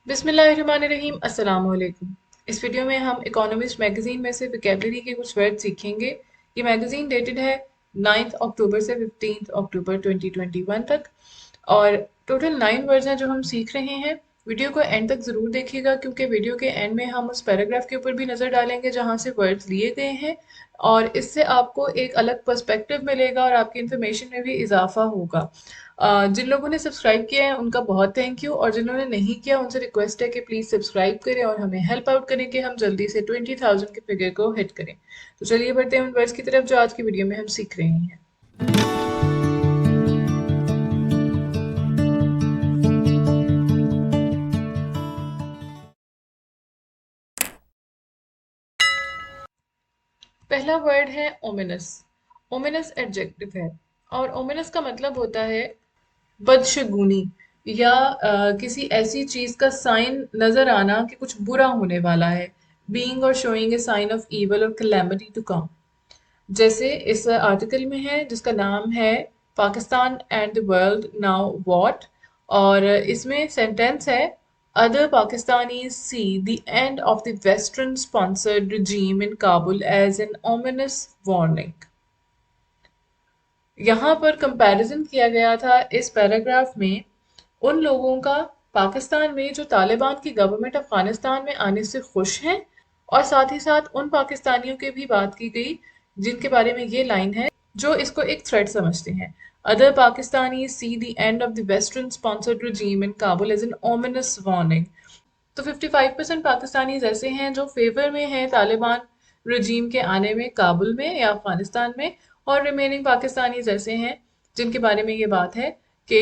बिस्मिल्लाहिर्रहमानिर्रहीम अस्सलाम वालेकुम। इस वीडियो में हम इकोनॉमिस्ट मैगज़ीन में से वोकैबुलरी के कुछ वर्ड सीखेंगे। ये मैगज़ीन डेटेड है 9 अक्टूबर से 15 अक्टूबर 2021 तक और टोटल 9 वर्ड्स हैं जो हम सीख रहे हैं। वीडियो को एंड तक ज़रूर देखिएगा क्योंकि वीडियो के एंड में हम उस पैराग्राफ के ऊपर भी नज़र डालेंगे जहाँ से वर्ड्स लिए गए हैं और इससे आपको एक अलग पर्सपेक्टिव मिलेगा और आपकी इन्फॉर्मेशन में भी इजाफा होगा। जिन लोगों ने सब्सक्राइब किया है उनका बहुत थैंक यू और जिन्होंने नहीं किया उनसे रिक्वेस्ट है कि प्लीज़ सब्सक्राइब करें और हमें हेल्प आउट करें कि हम जल्दी से 20,000 के फिगर को हिट करें। तो चलिए बढ़ते हैं उन वर्ड्स की तरफ जो आज की वीडियो में हम सीख रहे हैं। पहला वर्ड है ओमिनस। ओमिनस एडजेक्टिव है और ओमिनस का मतलब होता है बदशगुनी या किसी ऐसी चीज का साइन नजर आना कि कुछ बुरा होने वाला है। बीइंग और showing a sign of evil और कैलेमिटी टू कम। जैसे इस आर्टिकल में है जिसका नाम है Pakistan and the world now what और इसमें सेंटेंस है other Pakistanis see the end of the western sponsored regime in Kabul as an ominous warning। यहाँ पर कंपैरिजन किया गया था इस पैराग्राफ में उन लोगों का पाकिस्तान में जो तालिबान की गवर्नमेंट अफगानिस्तान में आने से खुश हैं और साथ ही साथ उन पाकिस्तानियों की भी बात की गई जिनके बारे में ये लाइन है जो इसको एक थ्रेट समझते हैं। Other Pakistani C the end of the western sponsored regime in Kabul as an ominous warning। तो 55% पाकिस्तानी ऐसे हैं जो फेवर में हैं तालिबान रजीम के आने में काबुल में या अफगानिस्तान में और रिमेनिंग पाकिस्तानी ऐसे हैं जिनके बारे में ये बात है कि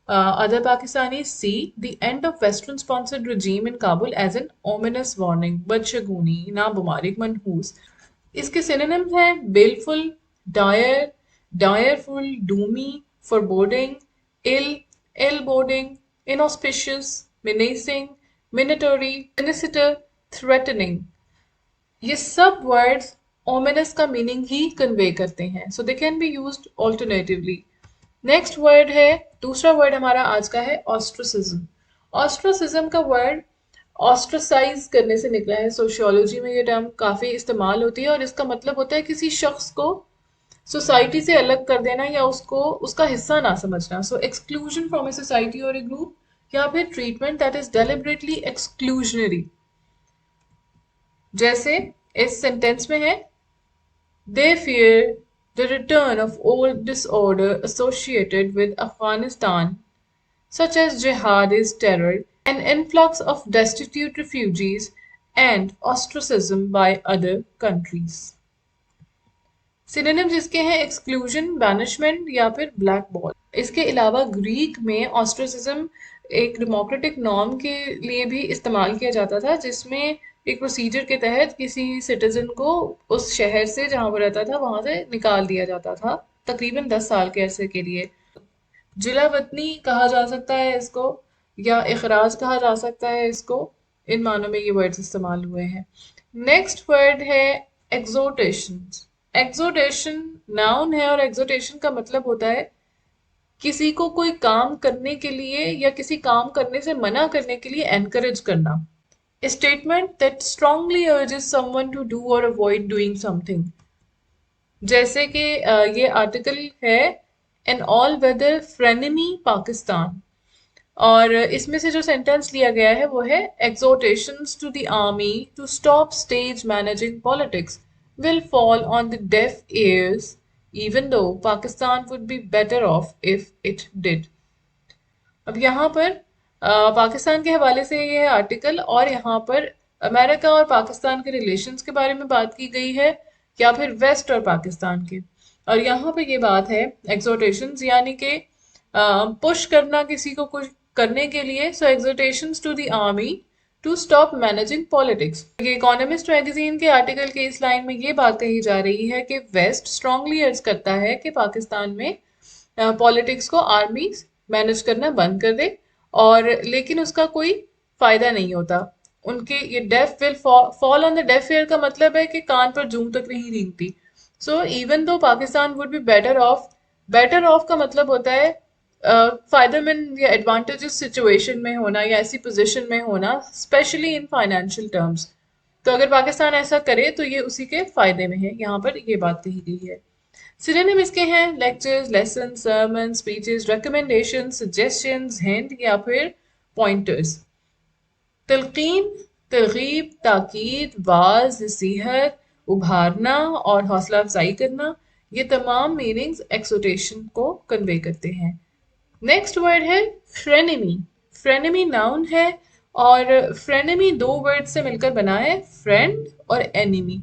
other Pakistani C the end of western sponsored regime in Kabul as an ominous warning। बदशगुनी नाबुमारिक मनहूस। इसके सिनोनिम्स हैं बेलफुल, Dyer, डायरफुल, डूमी, foreboding, ill, ill-boding, inauspicious, menacing, minatory, sinister, threatening। ये सब वर्ड्स ominous का मीनिंग ही कन्वे करते हैं so they can be used alternatively. Next word है दूसरा वर्ड हमारा आज का है ऑस्ट्रोसिज्म। ऑस्ट्रोसिज्म का वर्ड ऑस्ट्रोसाइज करने से निकला है। सोशियोलॉजी में ये टर्म काफ़ी इस्तेमाल होती है और इसका मतलब होता है किसी शख्स को सोसाइटी से अलग कर देना या उसको उसका हिस्सा ना समझना। सो एक्सक्लूजन फ्रॉम ए सोसाइटी और ए ग्रुप या फिर treatment that is deliberately exclusionary. जैसे इस सेंटेंस में है दे fear the return of old disorder associated with Afghanistan such as jihadist terror, an influx of destitute refugees, and ostracism by other countries। Synonyms इसके हैं exclusion, banishment या फिर black ball. इसके अलावा ग्रीक में ऑस्ट्रिसिज्म एक डेमोक्रेटिक नॉर्म के लिए भी इस्तेमाल किया जाता था जिसमें एक प्रोसीजर के तहत किसी सिटीजन को उस शहर से जहाँ वो रहता था वहां से निकाल दिया जाता था तकरीबन 10 साल के अरसे के लिए। जिला वतनी कहा जा सकता है इसको या इखराज कहा जा सकता है इसको। इन मानों में ये वर्ड्स इस्तेमाल हुए हैं। नेक्स्ट वर्ड है एग्जोटेशन। एग्जोटेशन नाउन है और एग्जोटेशन का मतलब होता है किसी को कोई काम करने के लिए या किसी काम करने से मना करने के लिए एनकरेज करना। A statement that strongly urges someone to do or avoid doing something। जैसे कि ये आर्टिकल है N all weather frenemy Pakistan और इसमें से जो सेंटेंस लिया गया है वो है exhortations to the army to stop stage managing politics will fall on the deaf ears even though Pakistan would be better off if it did। अब यहाँ पर पाकिस्तान के हवाले से ये है आर्टिकल और यहाँ पर अमेरिका और पाकिस्तान के रिलेशंस के बारे में बात की गई है या फिर वेस्ट और पाकिस्तान के। और यहाँ पे ये बात है एक्सोटेशंस यानी कि पुश करना किसी को कुछ करने के लिए। So exhortations to the army to stop managing politics. ये इकोनॉमिस्ट मैगजीन के आर्टिकल के इस लाइन में ये बात कही जा रही है कि वेस्ट स्ट्रांगली अर्ज करता है कि पाकिस्तान में पॉलिटिक्स को आर्मी मैनेज करना बंद कर दे और लेकिन उसका कोई फायदा नहीं होता। उनके ये deaf will fall on the deaf ear का मतलब है कि कान पर जूं तक नहीं रेंगती। So even though Pakistan would be better off का मतलब होता है फायदेमंद या एडवांटेजेस सिचुएशन में होना या ऐसी पोजीशन में होना, स्पेशली इन फाइनेंशियल टर्म्स। तो अगर पाकिस्तान ऐसा करे तो ये उसी के फायदे में है, यहाँ पर ये बात कही गई है। सिनोनिम इसके हैं lectures, lesson, sermon, speeches, recommendation, suggestions, hint या फिर पॉइंटर्स। तलकीन, तरगीब, ताकीद, वाज, नसीहत, उभारना और हौसला अफजाई करना, ये तमाम मीनिंग्स एक्सोटेशन को कन्वे करते हैं। नेक्स्ट वर्ड है फ्रेनेमी। फ्रेनेमी नाउन है और फ्रेनेमी दो वर्ड से मिलकर बना है, फ्रेंड और एनिमी।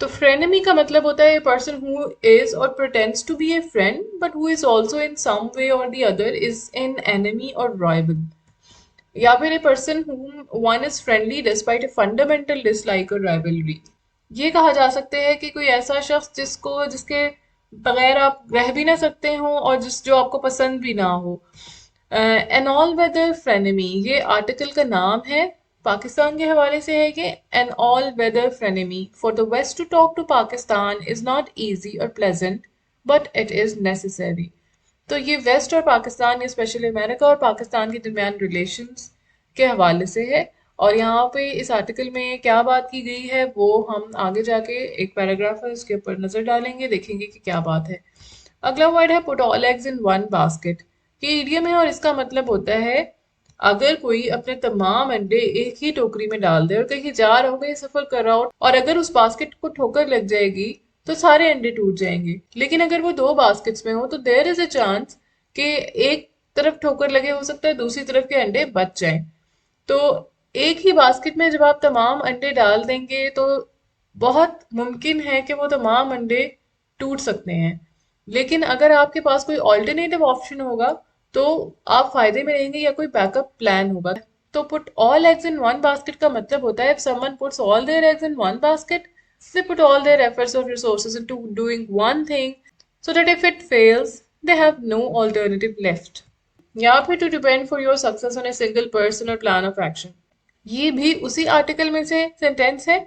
तो फ्रेनेमी का मतलब होता है person who is or pretends to be a friend but who is also in some way or the other is an enemy or rival. या फिर a person whom one is friendly despite a fundamental dislike or rivalry। ये कहा जा सकता है कि कोई ऐसा शख्स जिसके बगैर आप रह भी ना सकते हो और जो आपको पसंद भी ना हो। एन ऑल वेदर फ्रेनेमी, ये आर्टिकल का नाम है, पाकिस्तान के हवाले से है कि an all weather frenemy for the west to talk to Pakistan is not easy or pleasant but it is necessary. तो ये वेस्ट और पाकिस्तान, ये स्पेशली अमेरिका और पाकिस्तान के दरमियान रिलेशंस के हवाले से है। और यहाँ पे इस आर्टिकल में क्या बात की गई है वो हम आगे जाके एक पैराग्राफ है उसके ऊपर नजर डालेंगे, देखेंगे कि क्या बात है। अगला वर्ड है put all eggs in one basket. ये इडियम है और इसका मतलब होता है अगर कोई अपने तमाम अंडे एक ही टोकरी में डाल दे और कहीं जा रहा हो, कहीं सफर कर रहा हो और अगर उस बास्केट को ठोकर लग जाएगी तो सारे अंडे टूट जाएंगे। लेकिन अगर वो दो बास्केट्स में हो तो देयर इज अ चांस कि एक तरफ ठोकर लगे, हो सकता है दूसरी तरफ के अंडे बच जाएं। तो एक ही बास्केट में जब आप तमाम अंडे डाल देंगे तो बहुत मुमकिन है कि वो तमाम अंडे टूट सकते हैं। लेकिन अगर आपके पास कोई ऑल्टरनेटिव ऑप्शन होगा तो आप फायदे में रहेंगे या कोई बैकअप प्लान होगा। तो put all eggs in one basket का मतलब होता है if someone puts all their eggs in one basket, they put all their efforts or resources into doing one thing so that if it fails, they have no alternative left। या फिर to depend for your success on a single person और plan of action. ये भी उसी article में से sentence है।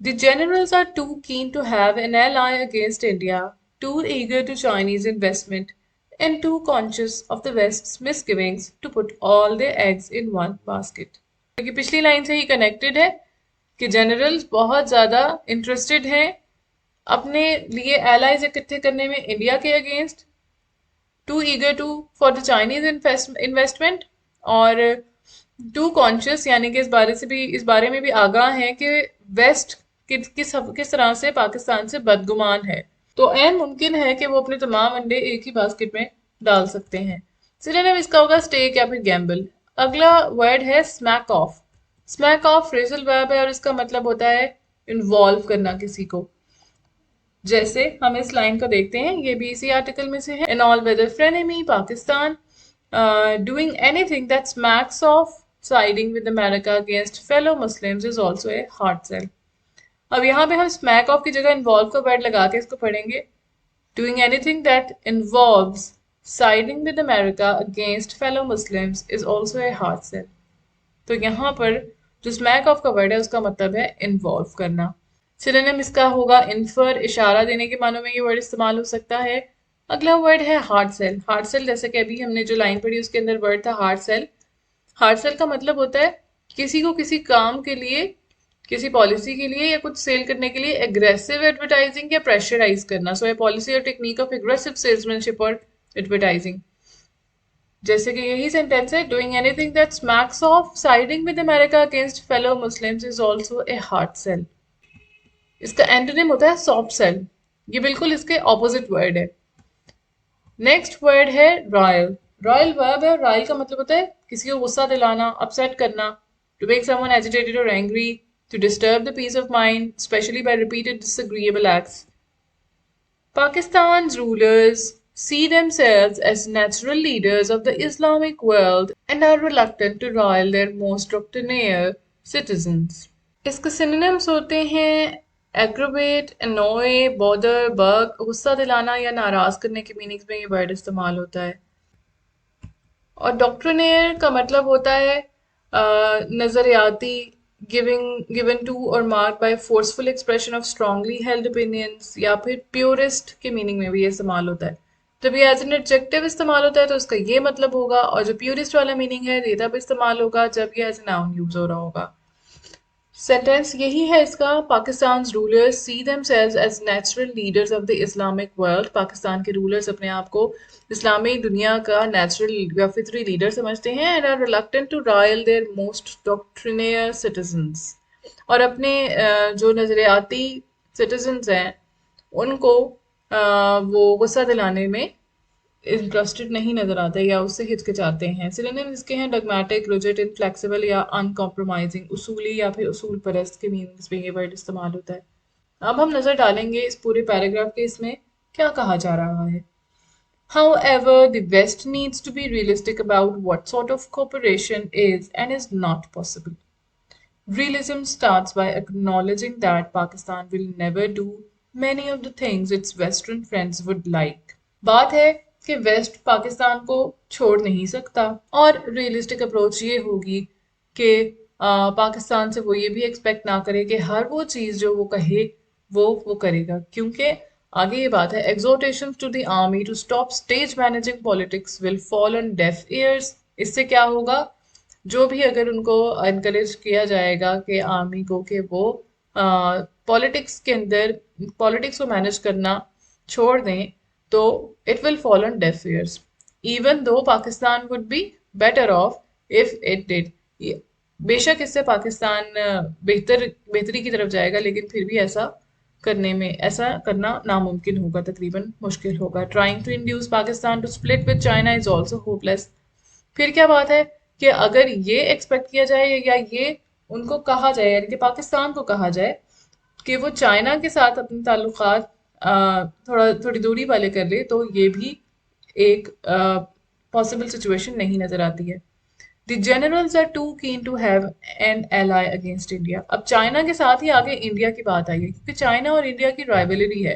The generals are too keen to have an ally against India, too eager to Chinese investment and too conscious of the West's misgivings to put all their eggs in one basket। क्योंकि पिछली line से ही connected है कि generals बहुत ज़्यादा interested हैं अपने लिए एलाइज इकट्ठे करने में इंडिया के against, too eager to for the Chinese investment और टू कॉन्शियस यानी कि इस बारे में भी आगाह है कि वेस्ट किस तरह से पाकिस्तान से बदगुमान है। तो ऐन मुमकिन है कि वो अपने तमाम अंडे एक ही बास्केट में डाल सकते हैं। सिनोनिम इसका होगा स्टेक या फिर गैम्बल। अगला वर्ड है smack of. Smack of phrasal verb है और इसका मतलब होता है इन्वॉल्व करना किसी को। जैसे हम इस लाइन को देखते हैं, ये भी इसी आर्टिकल में से है। An all weather frenemy Pakistan doing anything that smacks of siding with America against fellow Muslims is also a hard sell. अब यहाँ पे हम स्मैक ऑफ की जगह इन्वॉल्व का वर्ड लगा के इसको पढ़ेंगे। Doing anything that involves siding with America against fellow Muslims is also a hard sell. तो यहाँ पर जो स्मैक ऑफ का वर्ड है उसका मतलब है इन्वॉल्व करना। सिनोनिम इसका होगा इन्फर, इशारा देने के मानों में ये वर्ड इस्तेमाल हो सकता है। अगला वर्ड है हार्ड सेल। हार्ड सेल जैसे कि अभी हमने जो लाइन पढ़ी उसके अंदर वर्ड था हार्ड सेल। हार्ड सेल का मतलब होता है किसी को किसी काम के लिए, किसी पॉलिसी के लिए या कुछ सेल करने के लिए एग्रेसिव एडवर्टाइजिंग या प्रेशराइज करना। सो ए पॉलिसी और टेक्निक ऑफ एग्रेसिव सेल्समैनशिप और एडवर्टाइजिंग। जैसे कि यही सेंटेंस है, doing anything that smacks of siding with America against fellow Muslims is also a hard sell. इसका एंटोनिम होता है सॉफ्ट सेल। ये बिल्कुल इसके ऑपोजिट वर्ड है। नेक्स्ट वर्ड है रॉयल। रॉयल वर्ब है और रॉयल का मतलब होता है किसी को गुस्सा दिलाना, अपसेट करना, टू मेक समवन एजिटेटेड और angry, to disturb the peace of mind, especially by repeated disagreeable acts। Pakistan's rulers see themselves as natural leaders of the Islamic world and are reluctant to roil their most doctrinaire citizens। इसके synonyms होते हैं aggravate, annoy, bother, bug। गुस्सा दिलाना या नाराज करने के meanings में ये वर्ड इस्तेमाल होता है। और डॉक्ट्रिनेयर का मतलब होता है नजरियाती, given to or marked by forceful expression of strongly held opinions, या फिर प्योरिस्ट के मीनिंग में भी ये इस्तेमाल होता है। जब ये एज एन एडजेक्टिव इस्तेमाल होता है तो उसका ये मतलब होगा, और जो प्यूरिस्ट वाला मीनिंग है ये तब इस्तेमाल होगा जब ये एज ए नाउन यूज हो रहा होगा। सेंटेंस यही है इसका, Pakistan rulers see themselves as natural leaders of the Islamic world. Pakistan के रूलर्स अपने आप को इस्लामी दुनिया का नेचुरल या फितरी लीडर समझते हैं, and are reluctant to rile their most doctrinaire citizens. और अपने जो नजरियाती सिटीजन्स हैं उनको वो गुस्सा दिलाने में इंटरेस्टेड नहीं नजर आते या उससे हिचकिचाते हैं। सिनोनिम इसके हैं डगमैटिक, रिजिड, इनफ्लेक्सिबल या अनकॉम्प्रोमाइजिंग। उसूली या फिर उसूल परस्त के मीनिंग्स में ये वर्ड इस्तेमाल होता है। अब हम नजर डालेंगे इस पूरे पैराग्राफ के, इसमें क्या कहा जा रहा है। However, the West needs to be realistic about what sort of cooperation is and is not possible. Realism starts by acknowledging that Pakistan will never do many of the things its Western friends would like. बात है कि waste Pakistan को छोड़ नहीं सकता, और realistic approach ये होगी कि पाकिस्तान से वो ये भी एक्सपेक्ट ना करे कि हर वो चीज़ जो वो कहे वो करेगा, क्योंकि आगे ये बात है, exhortation to the army to stop stage managing politics will fall on deaf ears. इससे क्या होगा, जो भी अगर उनको इनकरेज किया जाएगा कि आर्मी को कि वो पॉलिटिक्स के अंदर पॉलिटिक्स को मैनेज करना छोड़ दें, तो it will fall on deaf years, even though Pakistan would be better of if it did. बेशक इससे पाकिस्तान बेहतरी की तरफ जाएगा, लेकिन फिर भी ऐसा करना नामुमकिन होगा, तकरीबन मुश्किल होगा। Trying to induce Pakistan to split with China is also hopeless. फिर क्या बात है कि अगर ये एक्सपेक्ट किया जाए या ये उनको कहा जाए, यानी कि पाकिस्तान को कहा जाए कि वो चाइना के साथ अपने ताल्लुकात थोड़ी दूरी वाले कर ले, तो ये भी एक पॉसिबल सिचुएशन नहीं नजर आती है। The generals are too keen to have an ally against India. अब चाइना के साथ ही आगे इंडिया की बात आई है, क्योंकि चाइना और इंडिया की राइवलरी है।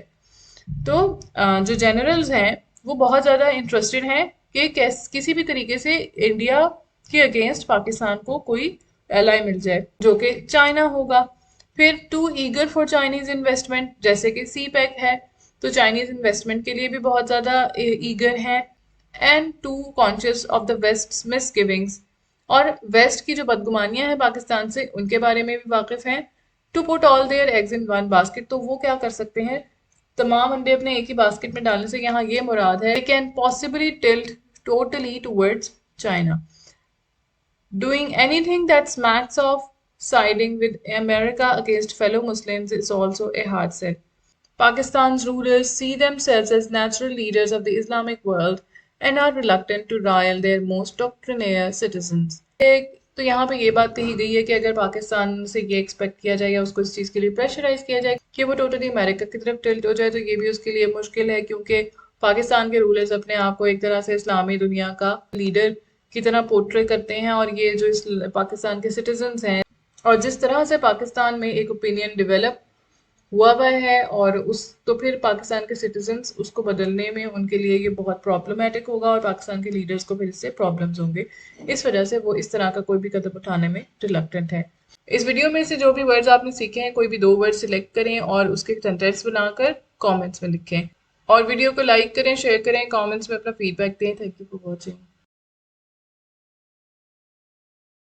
तो जो जनरल्स हैं वो बहुत ज़्यादा इंटरेस्टेड हैं कि किसी भी तरीके से इंडिया के अगेंस्ट पाकिस्तान को कोई एलाई मिल जाए, जो कि चाइना होगा। फिर too eager for Chinese investment, जैसे कि सी पैक है, तो चाइनीज इन्वेस्टमेंट के लिए भी बहुत ज़्यादा ईगर है। And too conscious of the west misgivings, और वेस्ट की जो बदगुमानियां हैं पाकिस्तान से उनके बारे में भी वाकिफ हैं। To put all their eggs in one basket, तो वो क्या कर सकते हैं, तमाम अंडे अपने एक ही बास्केट में डालने से यहाँ ये मुराद है, can possibly tilt totally towards China. Doing anything that smacks of siding with America against fellow Muslims is also a hard sell. Pakistan's rulers see themselves as natural leaders of the Islamic world and are reluctant to rile their most doctrinaire citizens. तो यहाँ पे ये बात कही गई है कि अगर पाकिस्तान से ये एक्सपेक्ट किया जाए या उसको इस चीज़ के लिए प्रेशराइज किया जाए कि वो टोटली अमेरिका की तरफ टिल्ट हो जाए, तो ये भी उसके लिए मुश्किल है, क्योंकि पाकिस्तान के रूलर्स अपने आप को एक तरह से इस्लामी दुनिया का लीडर की तरह पोर्ट्रे करते हैं, और ये जो इस पाकिस्तान के सिटीजन्स हैं और जिस तरह से पाकिस्तान में एक ओपिनियन डेवलप हुआ है, और उस तो फिर पाकिस्तान के सिटीजन्स उसको बदलने में उनके लिए ये बहुत प्रॉब्लमेटिक होगा, और पाकिस्तान के लीडर्स को फिर इससे प्रॉब्लम्स होंगे। इस वजह से वो इस तरह का कोई भी कदम उठाने में रिलक्टेंट है। इस वीडियो में से जो भी वर्ड्स आपने सीखे हैं, कोई भी 2 वर्ड सिलेक्ट करें और उसके सेंटेंस बनाकर कमेंट्स में लिखें, और वीडियो को लाइक करें, शेयर करें, कमेंट्स में अपना फीडबैक दें। Thank you for watching.